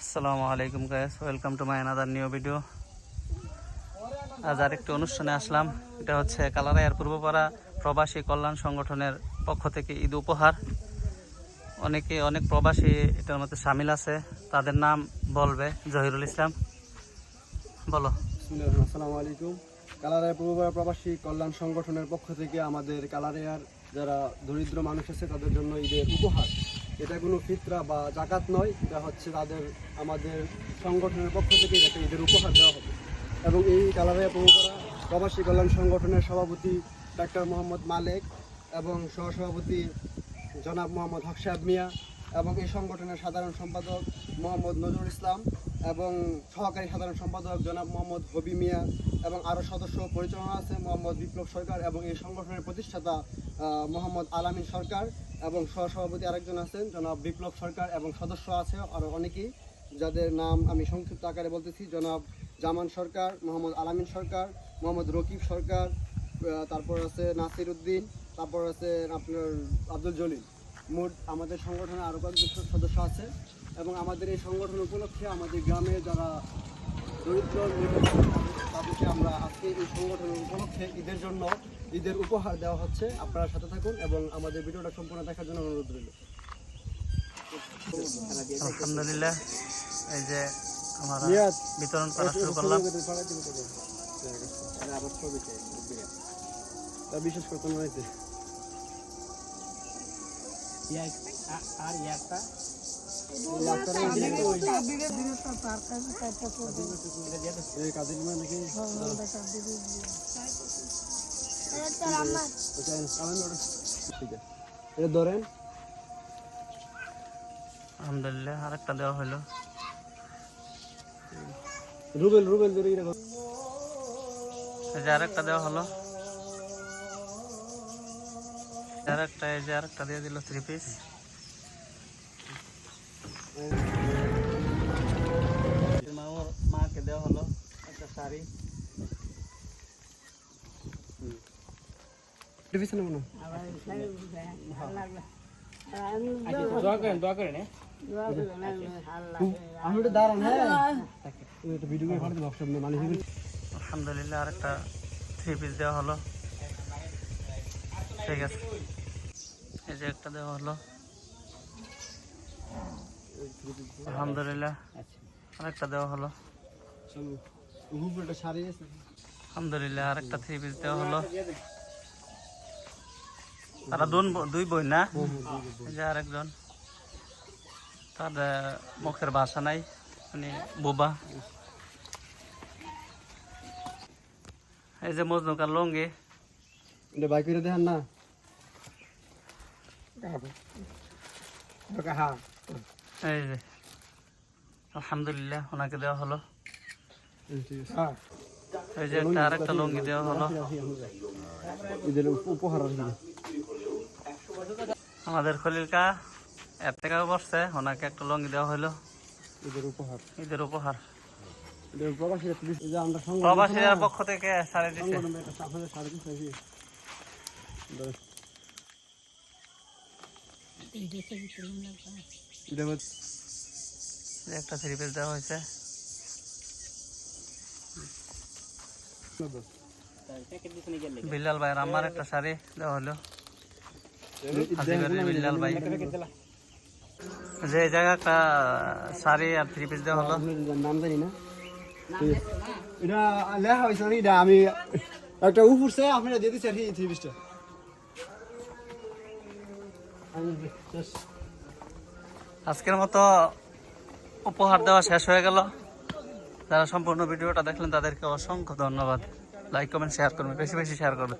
আসসালামু আলাইকুম guys, welcome to my another new video. আজ আরেকটি অনুষ্ঠানে আসলাম। এটা হচ্ছে কালারায়ার পূর্বপাড়া প্রবাসী কল্যাণ সংগঠনের পক্ষ থেকে ঈদ উপহার। অনেক প্রবাসী এটার মধ্যে সামিল আছে, তাদের নাম বলবে। জহিরুল ইসলাম, বলো। আসসালামু আলাইকুম। কালারায়া পূর্বপাড়া প্রবাসী কল্যাণ সংগঠনের পক্ষ থেকে আমাদের কালারায়ার যারা দরিদ্র মানুষ আছে তাদের জন্য ঈদের উপহার। এটা কোনো ফিতরা বা জাকাত নয়, এটা হচ্ছে আমাদের সংগঠনের পক্ষ থেকে একটা ঈদের উপহার দেওয়া হবে। এবং এই কালারায়া পূর্বপাড়া প্রবাসী কল্যাণ সংগঠনের সভাপতি ডাক্তার মোহাম্মদ মালেক এবং সহসভাপতি জনাব মোহাম্মদ হক সাহেব মিয়া এবং এই সংগঠনের সাধারণ সম্পাদক মোহাম্মদ নজরুল ইসলাম এবং সহকারী সাধারণ সম্পাদক জনাব মোহাম্মদ হবি মিয়া এবং আরও সদস্য পরিচালনা আছে মোহাম্মদ বিপ্লব সরকার এবং এই সংগঠনের প্রতিষ্ঠাতা মোহাম্মদ আলামিন সরকার এবং সহসভাপতি আরেকজন আছেন জনাব বিপ্লব সরকার এবং সদস্য আছে আরও অনেকেই, যাদের নাম আমি সংক্ষিপ্ত আকারে বলতেছি। জনাব জামান সরকার, মোহাম্মদ আলামিন সরকার, মোহাম্মদ রকিব সরকার, তারপর আছে নাসির উদ্দিন, তারপর আছে আপনার আব্দুল জলিল। মোট আমাদের সংগঠনে আরও কয়েকজন সদস্য আছে এবং আমাদের এই সংগঠন উপলক্ষে আমাদের গ্রামে যারা দরিদ্র তাদেরকে আমরা আজকে এই সংগঠনের উপলক্ষে ঈদের উপহার দেওয়া হচ্ছে। আপনারা সাথে থাকুন এবং আমাদের ভিডিওটা সম্পূর্ণ দেখার জন্য অনুরোধ রইল। আলহামদুলিল্লাহ, এই যে আমরা বিতরণ করা শুরু করলাম। বিশেষ করে কোনো হয়েছে ধরেন। আলহামদুলিল্লাহ, আরেকটা দেওয়া হলো। রুবেল এই যে আরেকটা দেওয়া হলো, আরেকটা দিয়ে দিল 3 পিস। মাকে দেওয়া হলো একটা শাড়ি। আলহামদুলিল্লাহ, আরেকটা 3 পিস দেওয়া হলো। ঠিক আছে, এই যে একটা দেওয়া হলো। আলহামদুলিল্লাহ, আরেকটা দেওয়া হলো। আলহামদুলিল্লাহ, আরেকটা 3 পিস দেওয়া হলো। তারা দুই বই না, এই যে আরেকজন, তার মুখের ভাষা নাই, মানে বোবা। এই যে মজনুকার লঙ্গি, বাইক করে দেখেন না। এই যে আলহামদুলিল্লাহ, ওনাকে দেওয়া হলো। এই যে একটা আরেকটা লঙ্গি দেওয়া হলো। উপহার আমাদের খলিলকা এর থেকে বসছে, ওনাকে একটা লঙ্গি দেওয়া হলো। ঈদের উপহার প্রবাসীদের পক্ষ থেকে সাড়ে দিচ্ছে। একটা 3 পিস দেওয়া হয়েছে। বিল্লাল ভাই আমার একটা শাড়ি দেওয়া হলো। বিল্লাল ভাই যে জায়গা একটা শাড়ি আর 3 পিস দেওয়া হলো। নাম জানি না, এটা লেখা হয়েছে না, এটা আমি একটা উপরছে আপনারা দিয়ে দিচ্ছি আর কি 3 পিসটা। আজকের মতো উপহার দেওয়া শেষ হয়ে গেল। যারা সম্পূর্ণ ভিডিওটা দেখলেন তাদেরকে অসংখ্য ধন্যবাদ। লাইক কমেন্ট শেয়ার করবেন, বেশি বেশি শেয়ার করবেন।